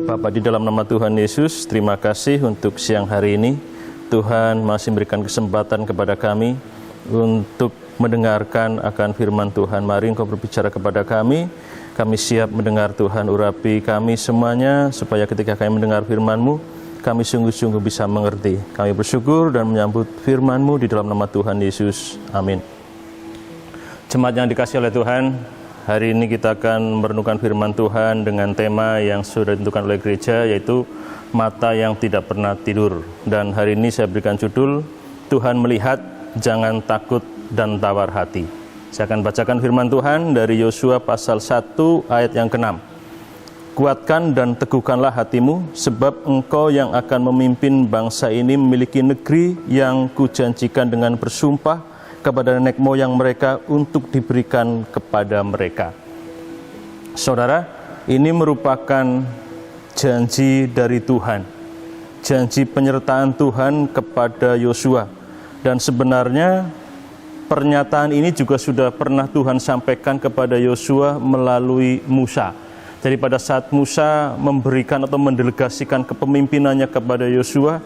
Bapak, di dalam nama Tuhan Yesus, terima kasih untuk siang hari ini. Tuhan masih memberikan kesempatan kepada kami untuk mendengarkan akan firman Tuhan. Mari Engkau berbicara kepada kami. Kami siap mendengar Tuhan, urapi kami semuanya, supaya ketika kami mendengar firman-Mu, kami sungguh-sungguh bisa mengerti. Kami bersyukur dan menyambut firman-Mu di dalam nama Tuhan Yesus. Amin. Jemaat yang dikasihi oleh Tuhan, hari ini kita akan merenungkan firman Tuhan dengan tema yang sudah ditentukan oleh gereja, yaitu mata yang tidak pernah tidur. Dan hari ini saya berikan judul, Tuhan melihat, jangan takut dan tawar hati. Saya akan bacakan firman Tuhan dari Yosua pasal 1 ayat yang ke-6. Kuatkan dan teguhkanlah hatimu, sebab engkau yang akan memimpin bangsa ini memiliki negeri yang kujanjikan dengan bersumpah kepada nenek moyang mereka untuk diberikan kepada mereka. Saudara, ini merupakan janji dari Tuhan, janji penyertaan Tuhan kepada Yosua. Dan sebenarnya pernyataan ini juga sudah pernah Tuhan sampaikan kepada Yosua melalui Musa. Jadi pada saat Musa memberikan atau mendelegasikan kepemimpinannya kepada Yosua,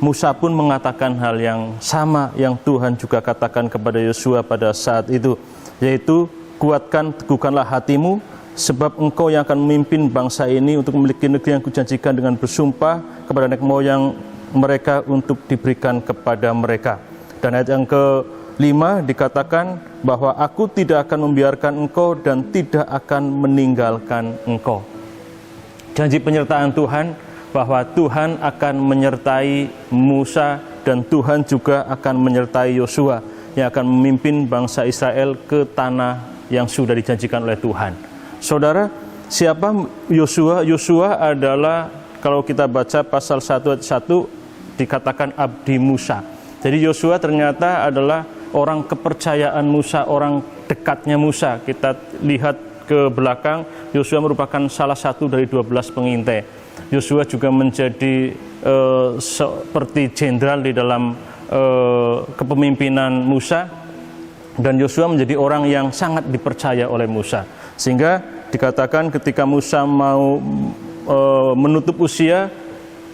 Musa pun mengatakan hal yang sama yang Tuhan juga katakan kepada Yosua pada saat itu, yaitu kuatkan, teguhkanlah hatimu, sebab engkau yang akan memimpin bangsa ini untuk memiliki negeri yang kujanjikan dengan bersumpah kepada nenek moyang mereka untuk diberikan kepada mereka. Dan ayat yang ke-5 dikatakan bahwa aku tidak akan membiarkan engkau dan tidak akan meninggalkan engkau. Janji penyertaan Tuhan bahwa Tuhan akan menyertai Musa dan Tuhan juga akan menyertai Yosua yang akan memimpin bangsa Israel ke tanah yang sudah dijanjikan oleh Tuhan. Saudara, siapa Yosua? Yosua adalah, kalau kita baca pasal 1 ayat 1, dikatakan abdi Musa. Jadi Yosua ternyata adalah orang kepercayaan Musa, orang dekatnya Musa. Kita lihat ke belakang, Yosua merupakan salah satu dari 12 pengintai. Yosua juga menjadi seperti jenderal di dalam kepemimpinan Musa, dan Yosua menjadi orang yang sangat dipercaya oleh Musa, sehingga dikatakan ketika Musa mau menutup usia,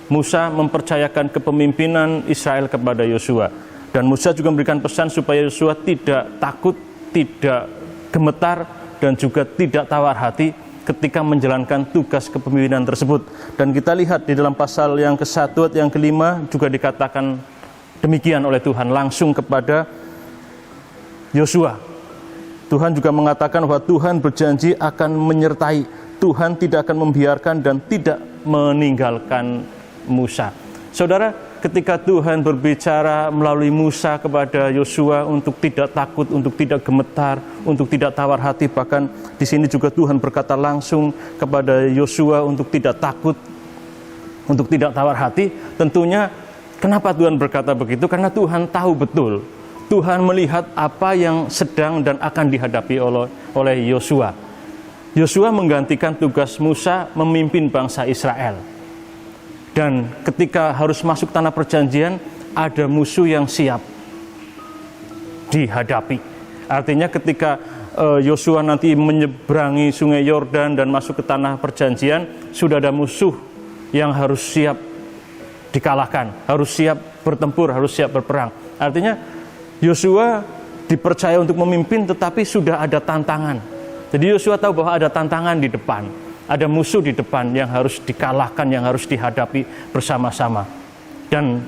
Musa mempercayakan kepemimpinan Israel kepada Yosua, dan Musa juga memberikan pesan supaya Yosua tidak takut, tidak gemetar, dan juga tidak tawar hati ketika menjalankan tugas kepemimpinan tersebut. Dan kita lihat di dalam pasal yang ke-1 yang ke-5 juga dikatakan demikian oleh Tuhan langsung kepada Yosua. Tuhan juga mengatakan bahwa Tuhan berjanji akan menyertai, Tuhan tidak akan membiarkan dan tidak meninggalkan Musa. Saudara, ketika Tuhan berbicara melalui Musa kepada Yosua untuk tidak takut, untuk tidak gemetar, untuk tidak tawar hati, bahkan di sini juga Tuhan berkata langsung kepada Yosua untuk tidak takut, untuk tidak tawar hati. Tentunya kenapa Tuhan berkata begitu? Karena Tuhan tahu betul, Tuhan melihat apa yang sedang dan akan dihadapi oleh Yosua. Yosua menggantikan tugas Musa memimpin bangsa Israel. Dan ketika harus masuk tanah perjanjian, ada musuh yang siap dihadapi. Artinya ketika Yosua nanti menyeberangi sungai Yordan dan masuk ke tanah perjanjian, sudah ada musuh yang harus siap dikalahkan, harus siap bertempur, harus siap berperang. Artinya Yosua dipercaya untuk memimpin, tetapi sudah ada tantangan. Jadi Yosua tahu bahwa ada tantangan di depan, ada musuh di depan yang harus dikalahkan, yang harus dihadapi bersama-sama. Dan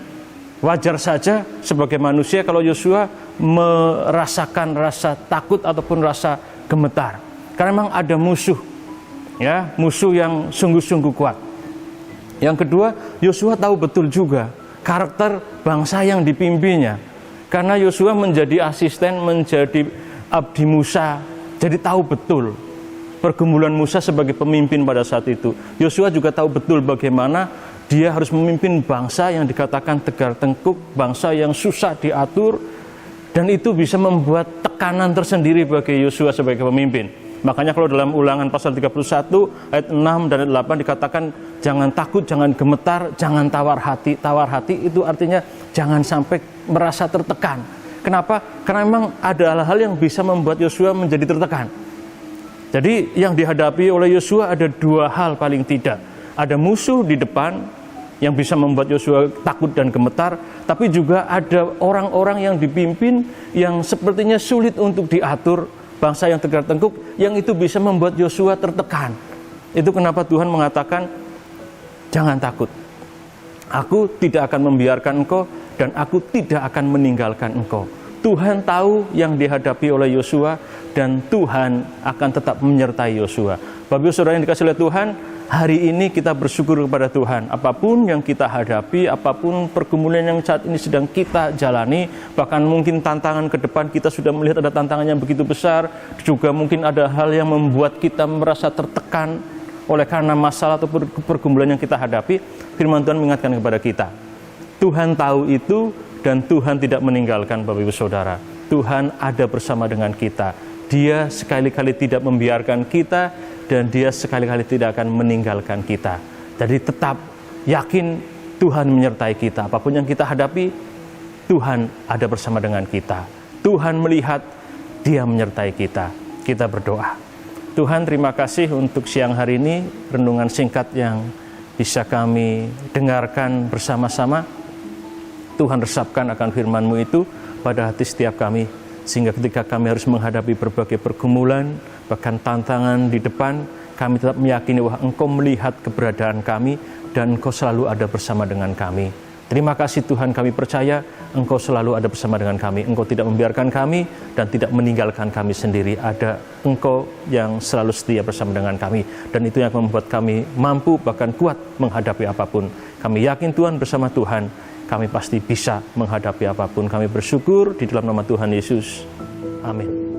wajar saja sebagai manusia kalau Yosua merasakan rasa takut ataupun rasa gemetar. Karena memang ada musuh, ya, musuh yang sungguh-sungguh kuat. Yang kedua, Yosua tahu betul juga karakter bangsa yang dipimpinnya. Karena Yosua menjadi asisten, menjadi abdi Musa, jadi tahu betul pergumulan Musa sebagai pemimpin pada saat itu. Yosua juga tahu betul bagaimana dia harus memimpin bangsa yang dikatakan tegar tengkuk, bangsa yang susah diatur, dan itu bisa membuat tekanan tersendiri bagi Yosua sebagai pemimpin. Makanya kalau dalam Ulangan pasal 31 ayat 6 dan ayat 8 dikatakan jangan takut, jangan gemetar, jangan tawar hati. Tawar hati itu artinya jangan sampai merasa tertekan. Kenapa? Karena memang ada hal-hal yang bisa membuat Yosua menjadi tertekan. Jadi yang dihadapi oleh Yosua ada dua hal paling tidak. Ada musuh di depan yang bisa membuat Yosua takut dan gemetar, tapi juga ada orang-orang yang dipimpin yang sepertinya sulit untuk diatur, bangsa yang tegar tengkuk, yang itu bisa membuat Yosua tertekan. Itu kenapa Tuhan mengatakan, jangan takut. Aku tidak akan membiarkan engkau dan aku tidak akan meninggalkan engkau. Tuhan tahu yang dihadapi oleh Yosua dan Tuhan akan tetap menyertai Yosua. Bapak Ibu Saudara yang dikasihi oleh Tuhan, hari ini kita bersyukur kepada Tuhan. Apapun yang kita hadapi, apapun pergumulan yang saat ini sedang kita jalani, bahkan mungkin tantangan ke depan kita sudah melihat ada tantangan yang begitu besar, juga mungkin ada hal yang membuat kita merasa tertekan oleh karena masalah atau pergumulan yang kita hadapi. Firman Tuhan mengingatkan kepada kita, Tuhan tahu itu dan Tuhan tidak meninggalkan Bapak Ibu Saudara. Tuhan ada bersama dengan kita. Dia sekali-kali tidak membiarkan kita dan Dia sekali-kali tidak akan meninggalkan kita. Jadi tetap yakin Tuhan menyertai kita. Apapun yang kita hadapi, Tuhan ada bersama dengan kita. Tuhan melihat, Dia menyertai kita. Kita berdoa. Tuhan, terima kasih untuk siang hari ini, renungan singkat yang bisa kami dengarkan bersama-sama. Tuhan resapkan akan firman-Mu itu pada hati setiap kami, sehingga ketika kami harus menghadapi berbagai pergumulan, bahkan tantangan di depan, kami tetap meyakini bahwa Engkau melihat keberadaan kami dan Engkau selalu ada bersama dengan kami. Terima kasih Tuhan, kami percaya Engkau selalu ada bersama dengan kami. Engkau tidak membiarkan kami dan tidak meninggalkan kami sendiri. Ada Engkau yang selalu setia bersama dengan kami. Dan itu yang membuat kami mampu bahkan kuat menghadapi apapun. Kami yakin Tuhan, bersama Tuhan kami pasti bisa menghadapi apapun. Kami bersyukur di dalam nama Tuhan Yesus. Amin.